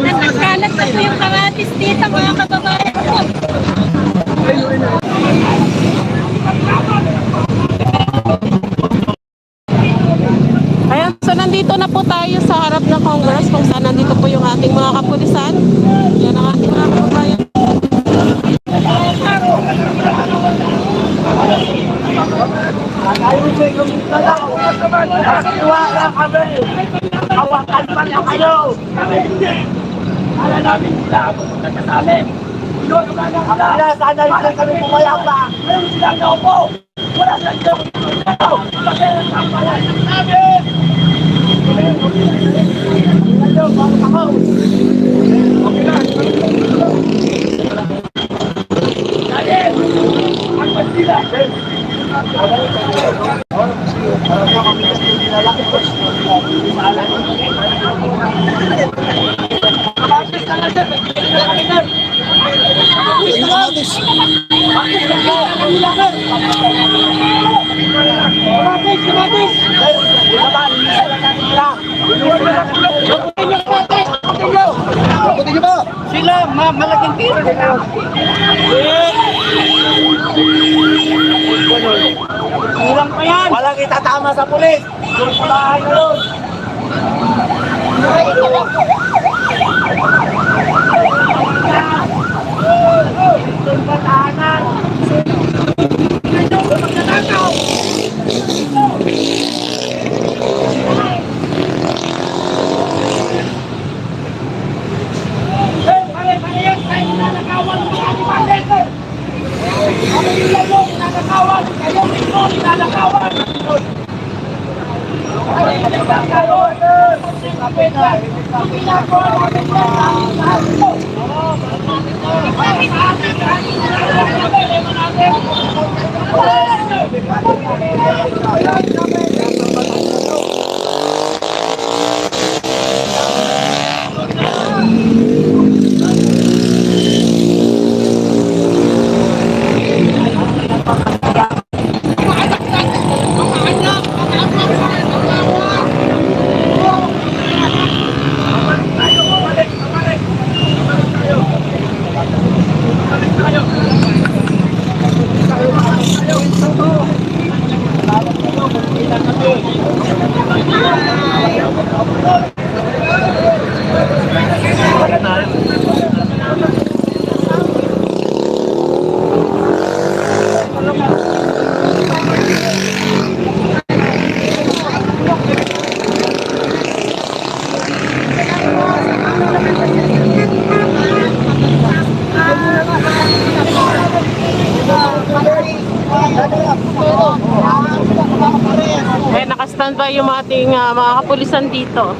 Nagkalat na po yung kamatis dito mga kababayan ko. Ayan, so nandito na po tayo sa harap ng Congress kung saan nandito po yung ating mga kapulisan. Yan ang ating mga kababayan. Hawakan pa niya kayo! Kala namin sila ako nagkasali! Wala sana rin kami pumayapa! Meron silang naupo! Wala silang naupo! Kasi nagkampalan namin! Ngayon, bago ako! Dali! Ang bandila! Sila, malaking tiro nila. Kulang pa yan. Walang itatama sa pulis. Kulaan na yun. Nakastandby yung ating mga kapulisan dito.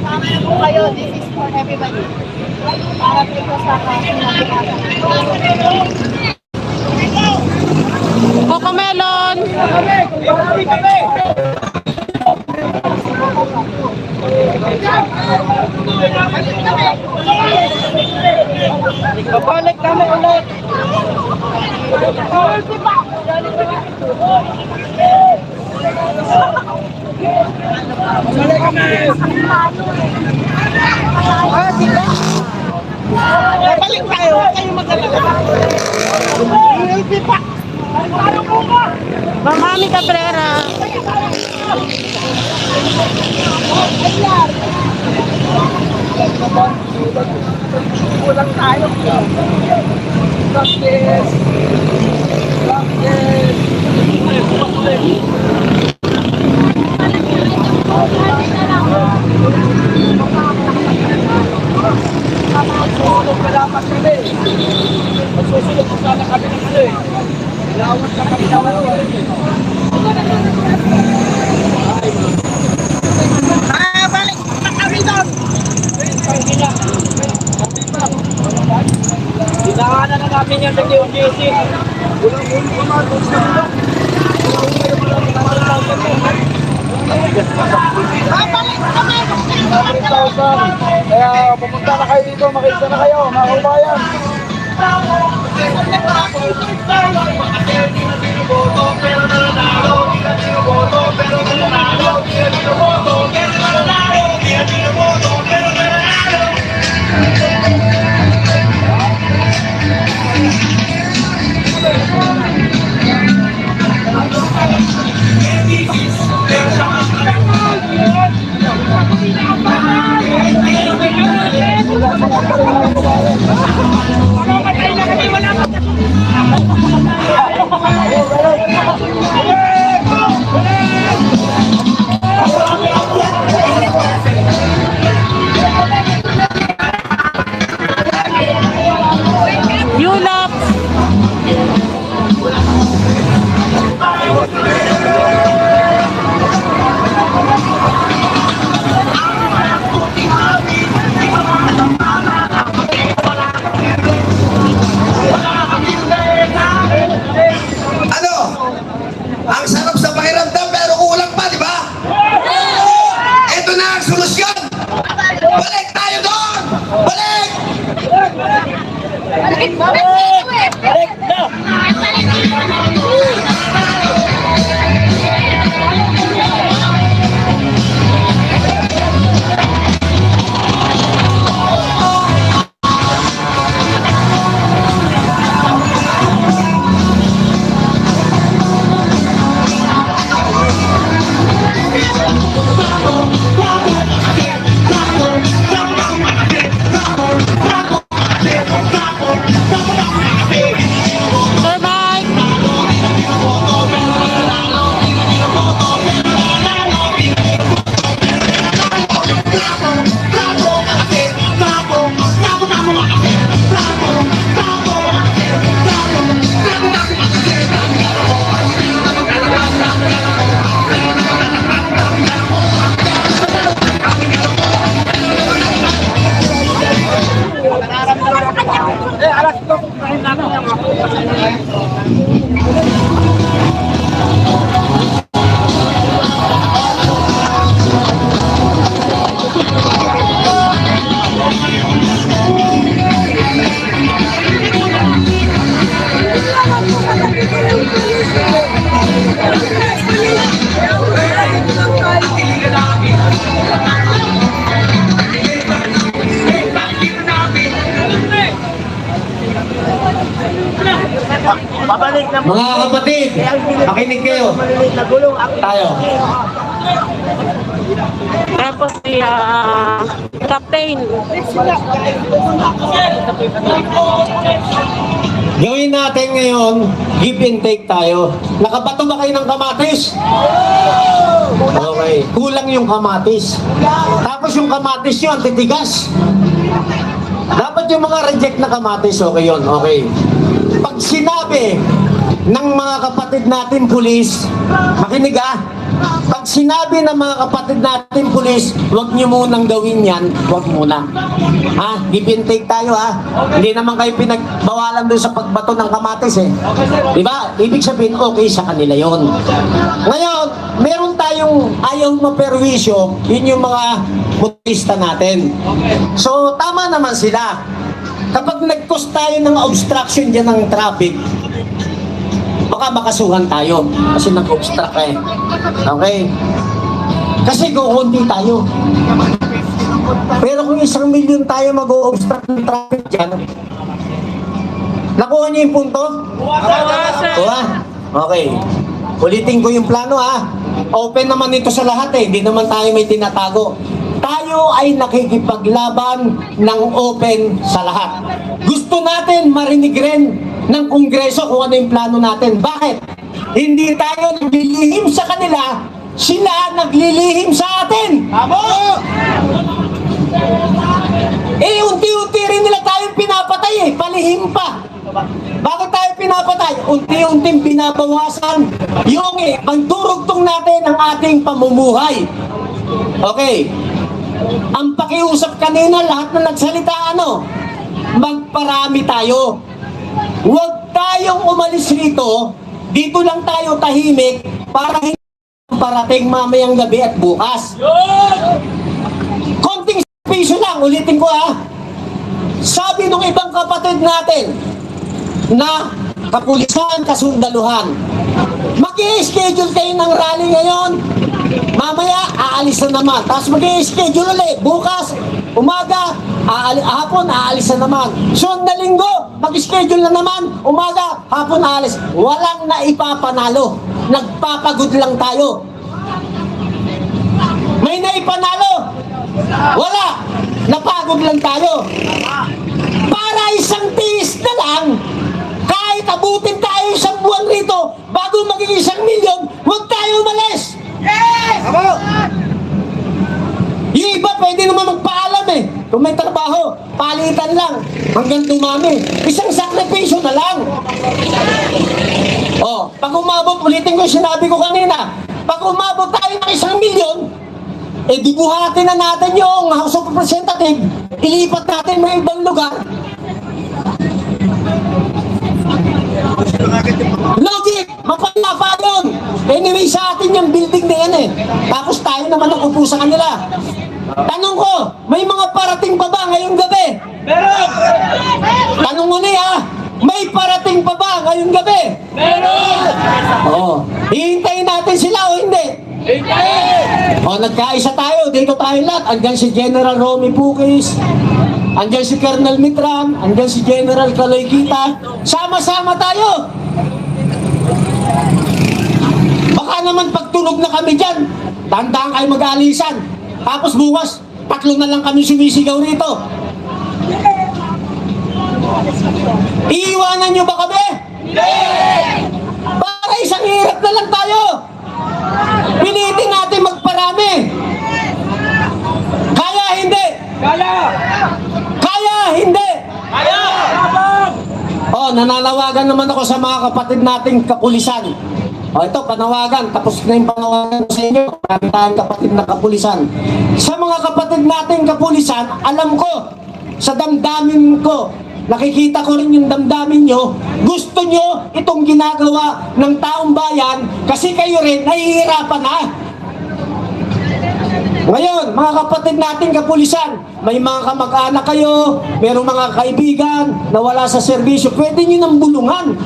Tama na po kayo. This is for everybody. Para po sa Cocomelon! Babalik kami ulit. Balik kami. Babalik tayo. Huwag kayong mag-alala. Ma'am Ami Cabrera. Kulang tayo. Practice. Magsusunod ka dapat kami. Magsusunod ka sana kami ng ano eh. Lawat na kami naman eh. Balik na kami doon. yan sa QGC. Kaya pumunta na kayo dito, makita na kayo, mga kabayan. Yulap! Ano? Ang sarap sa pakiramdam pero kulang pa, di ba? Ito na ang solusyon! Balik tayo doon! Balik! Balik na! Sir Mike! Babalik na po. Mga kapatid, makinig kayo. Maliliit na gulong. Tayo. Tapos si Captain. Gawin natin ngayon, give and take tayo. Nakabato ba kayo ng kamatis? Okay. Kulang yung kamatis. Tapos yung kamatis yun, titigas. Dapat yung mga reject na kamatis, okay yun, okay. Pag sinabi ng mga kapatid natin pulis, makinig ah, pag sinabi ng mga kapatid natin pulis, huwag nyo munang gawin yan, huwag muna. Ha? Give and take tayo ha. Hindi naman kayo pinagbawalan doon sa pagbato ng kamatis eh. Diba? Ibig sabihin, okay sa kanila yon. Ngayon, meron tayong ayaw maperwisyo, yun yung mga motorista natin. So, tama naman sila. Kapag nag-cause tayo ng obstruction dyan ng traffic, baka makasuhan tayo kasi nag-obstruct eh. Okay? Kasi kukunti tayo. Pero kung 1 milyon tayo mag-obstruct ng traffic dyan, nakuha niyo yung punto? Kuha? Okay. Ulitin ko yung plano ha. Open naman ito sa lahat eh. Hindi naman tayo may tinatago. Tayo ay nakikipaglaban ng open sa lahat. Gusto natin marinig rin ng Kongreso kung ano yung plano natin. Bakit? Hindi tayo naglilihim sa kanila, sila naglilihim sa atin. Tama! Eh, unti-unti rin nila tayong pinapatay eh, palihim pa. Bakit tayo pinapatay? Unti-unting binabawasan yung pagdurugtong natin ang ating pamumuhay. Okay. Ang pakiusap kanina, lahat na nagsalita, ano? Magparami tayo. Huwag tayong umalis rito, dito lang tayo tahimik para hindi parating mamayang gabi at bukas. Konting piso lang, ulitin ko ha. Sabi ng ibang kapatid natin na kapulisan, kasundaluhan, mag-i-schedule kayo ng rally ngayon, mamaya aalis na naman, tapos mag-i-schedule ulit, bukas, umaga, hapon aalis na naman, sunod na linggo, mag-schedule na naman, umaga, hapon aalis. Walang naipapanalo, nagpapagod lang tayo. May naipanalo? Wala, napagod lang tayo. Para isang tiis na lang, kahit abutin tayo isang buwan rito, bago maging 1 milyon, huwag tayo umalis! Yes! Yung iba pwede naman magpaalam eh. Kung may trabaho, palitan lang hanggang dumami. Isang sakripisyo na lang. Oh, pag umabot, ulitin ko yung sinabi ko kanina, pag umabot tayo ng 1 milyon, eh di buhatin na natin yung House of Representative, ilipat natin may ibang lugar. Logic! Mapalapa yun! Anyway, sa atin yung building na yan eh. Tapos tayo naman ang upo sa kanila. Tanong ko, may mga parating pa ba ngayong gabi? Meron! Tanong mo ha, may parating pa ba ngayong gabi? Meron! Oo. Hihintayin natin sila o hindi? O, nagkaisa tayo. Dito tayo lahat. Andyan si General Romy Pukis. Andyan si Colonel Mitran. Andyan si General Kaloy Kita. Sama-sama tayo. Baka naman pagtunog na kami dyan, tandaan kayo mag-aalisan. Tapos bukas, 3 na lang kami sumisigaw rito. Iiwanan nyo ba kami? Para isang hirap na lang tayo. Pilitin natin magparami. Kaya, hindi. Kaya! Kaya, hindi. Kaya! Labang! Oh, nananawagan naman ako sa mga kapatid nating kapulisan. Oh, ito, panawagan. Tapos na yung panawagan ko sa inyo. Marami tayong kapatid na kapulisan. Sa mga kapatid nating kapulisan, alam ko, sa damdamin ko, nakikita ko rin yung damdamin nyo, gusto nyo itong ginagawa ng taong bayan kasi kayo rin nahihirapan na. Ngayon, mga kapatid nating kapulisan, may mga kamag-anak kayo, merong mga kaibigan na wala sa serbisyo, pwede nyo nang bulungan.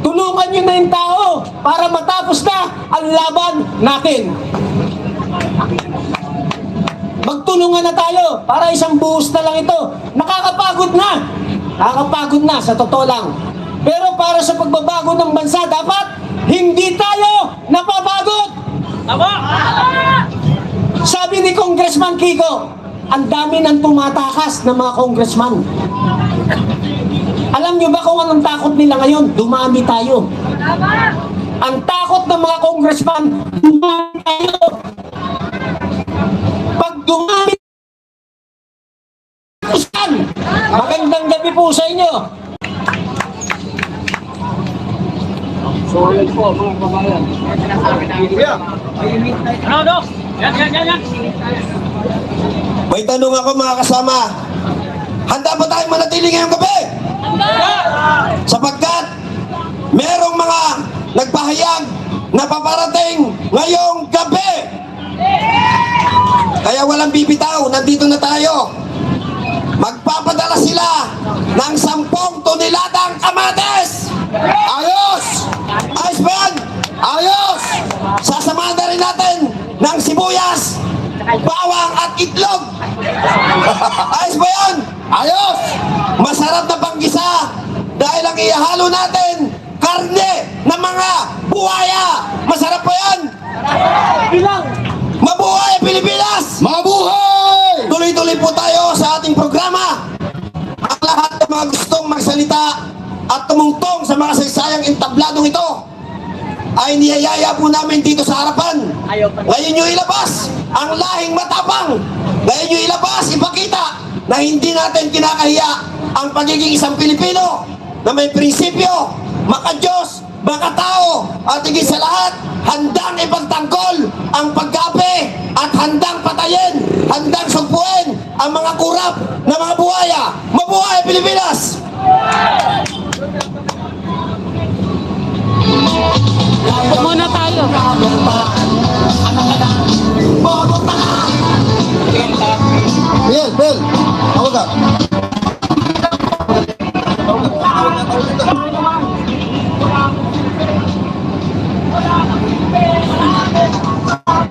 Tulungan nyo na yung tao para matapos na ang laban natin. Magtulungan na tayo para isang buhos na lang ito. Nakakapagod na. Nakakapagod na, sa totoo lang. Pero para sa pagbabago ng bansa, dapat hindi tayo napapagod. Tama! Sabi ni Congressman Kiko, ang dami nang tumatakas ng mga congressman. Alam nyo ba kung anong takot nila ngayon? Dumami tayo. Ang takot ng mga congressman, dumami tayo. Pag dumami, magandang gabi po sa inyo. Sorry po mga kabayan. Ano? Yan. May tanong ako mga kasama. Handa ba tayong manatili ngayong gabi? Sapagkat merong mga nagpahayag na paparating ngayong gabi. Kaya walang bibitaw, nandito na tayo. Magpapadala sila ng 10 toneladang kamatis. Ayos! Ayos ba yan? Ayos! Sasamahan na rin natin ng sibuyas, bawang at itlog. Ayos ba yan? Ayos! Masarap na panggisa dahil ang ihalo natin, karne ng mga buhaya. Masarap ba yan? Bilang! Mabuhay Pilipinas! Mabuhay! Tuloy-tuloy po tayo sa ating programa. Ang lahat ng mga gustong magsalita at tumungtong sa mga saysayang entabladong ito ay niyayaya po namin dito sa harapan. Ngayon nyo ilabas ang lahing matapang. Ngayon nyo ilabas, ipakita na hindi natin kinakahiya ang pagiging isang Pilipino na may prinsipyo, makadiyos, makatao, at higit sa lahat, handang ipagtanggol ang pagkape at handang patayin, handang sugpuin ang mga kurap na mga buhaya. Mabuhay Pilipinas!